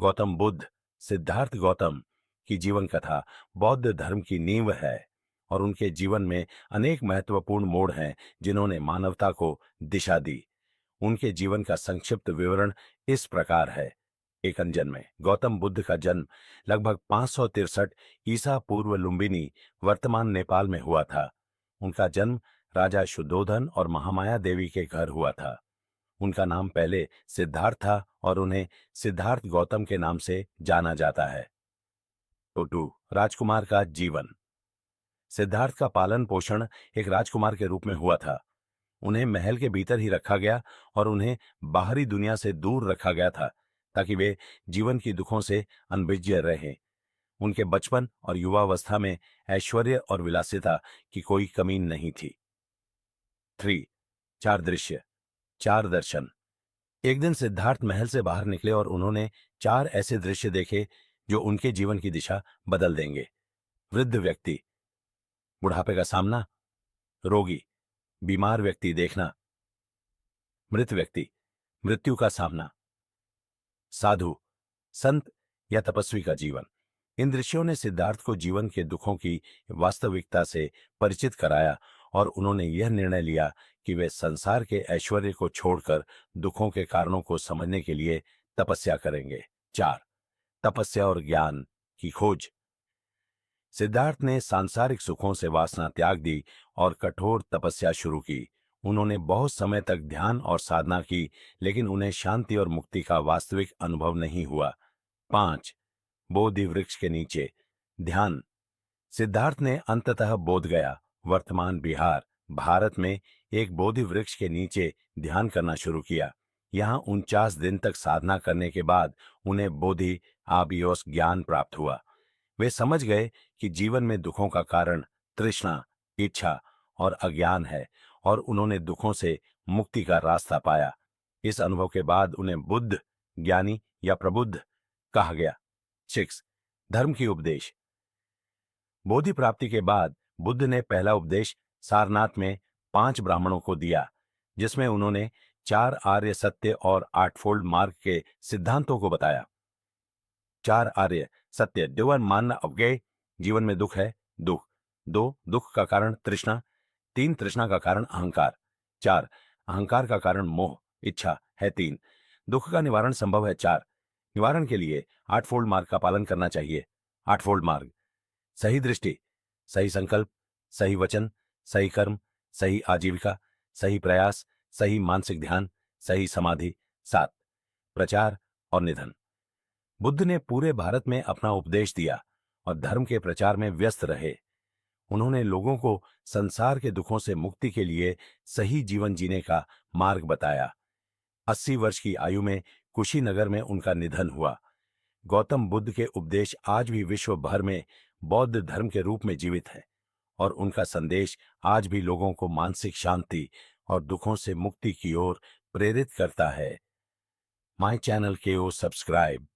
गौतम बुद्ध, सिद्धार्थ गौतम की जीवन कथा बौद्ध धर्म की नींव है और उनके जीवन में अनेक महत्वपूर्ण मोड़ हैं जिन्होंने मानवता को दिशा दी। उनके जीवन का संक्षिप्त विवरण इस प्रकार है। एक जन्म में गौतम बुद्ध का जन्म लगभग 563 ईसा पूर्व लुम्बिनी वर्तमान नेपाल में हुआ था। उनका जन्म राजा शुद्धोधन और महामाया देवी के घर हुआ था। उनका नाम पहले सिद्धार्थ था और उन्हें सिद्धार्थ गौतम के नाम से जाना जाता है। तो 2 राजकुमार का जीवन। सिद्धार्थ का पालन पोषण एक राजकुमार के रूप में हुआ था। उन्हें महल के भीतर ही रखा गया और उन्हें बाहरी दुनिया से दूर रखा गया था ताकि वे जीवन की दुखों से अनभिज्ञ रहें। उनके बचपन और युवावस्था में ऐश्वर्य और विलासिता की कोई कमी नहीं थी। 3 4 दृश्य, 4 दर्शन। एक दिन सिद्धार्थ महल से बाहर निकले और उन्होंने 4 ऐसे दृश्य देखे जो उनके जीवन की दिशा बदल देंगे। वृद्ध व्यक्ति, बुढ़ापे का सामना, रोगी, बीमार व्यक्ति देखना, मृत व्यक्ति, मृत्यु का सामना, साधु, संत या तपस्वी का जीवन। इन दृश्यों ने सिद्धार्थ को जीवन के दुखों की वास्तविकता से परिचित कराया और उन्होंने यह निर्णय लिया कि वे संसार के ऐश्वर्य को छोड़कर दुखों के कारणों को समझने के लिए तपस्या करेंगे। 4 तपस्या और ज्ञान की खोज। सिद्धार्थ ने सांसारिक सुखों से वासना त्याग दी और कठोर तपस्या शुरू की। उन्होंने बहुत समय तक ध्यान और साधना की, लेकिन उन्हें शांति और मुक्ति का वास्तविक अनुभव नहीं हुआ। 5 बोधि वृक्ष के नीचे ध्यान। सिद्धार्थ ने अंततः बोध गया, वर्तमान बिहार, भारत में एक बोधि वृक्ष के नीचे ध्यान करना शुरू किया। यहां 49 दिन तक साधना करने के बाद उन्हें बोधि आबियोस ज्ञान प्राप्त हुआ। वे समझ गए कि जीवन में दुखों का कारण तृष्णा, इच्छा और अज्ञान है और उन्होंने दुखों से मुक्ति का रास्ता पाया। इस अनुभव के बाद उन्हें बुद्ध, ज्ञानी या प्रबुद्ध कहा गया। 6 धर्म की उपदेश। बोधि प्राप्ति के बाद बुद्ध ने पहला उपदेश सारनाथ में 5 ब्राह्मणों को दिया, जिसमें उन्होंने 4 आर्य सत्य और 8फोल्ड मार्ग के सिद्धांतों को बताया। 4 आर्य सत्य, जीवन मानना अवज्ञेय, जीवन में दुख है, दुख। 2 दुख का कारण तृष्णा, 3 तृष्णा का कारण अहंकार, 4 अहंकार का कारण मोह, इच्छा है, 3 दुख का निवारण संभव है, 4 निवारण के लिए 8फोल्ड मार्ग का पालन करना चाहिए। 8फोल्ड मार्ग: सही दृष्टि, सही संकल्प, सही वचन, सही कर्म, सही आजीविका, सही प्रयास, सही मानसिक ध्यान, सही समाधि। 7 प्रचार और निधन। बुद्ध ने पूरे भारत में अपना उपदेश दिया और धर्म के प्रचार में व्यस्त रहे। उन्होंने लोगों को संसार के दुखों से मुक्ति के लिए सही जीवन जीने का मार्ग बताया। 80 वर्ष की आयु में कुशीनगर में उनका निधन हुआ। गौतम बुद्ध के उपदेश आज भी विश्व भर में बौद्ध धर्म के रूप में जीवित है और उनका संदेश आज भी लोगों को मानसिक शांति और दुखों से मुक्ति की ओर प्रेरित करता है। माय चैनल को सब्सक्राइब,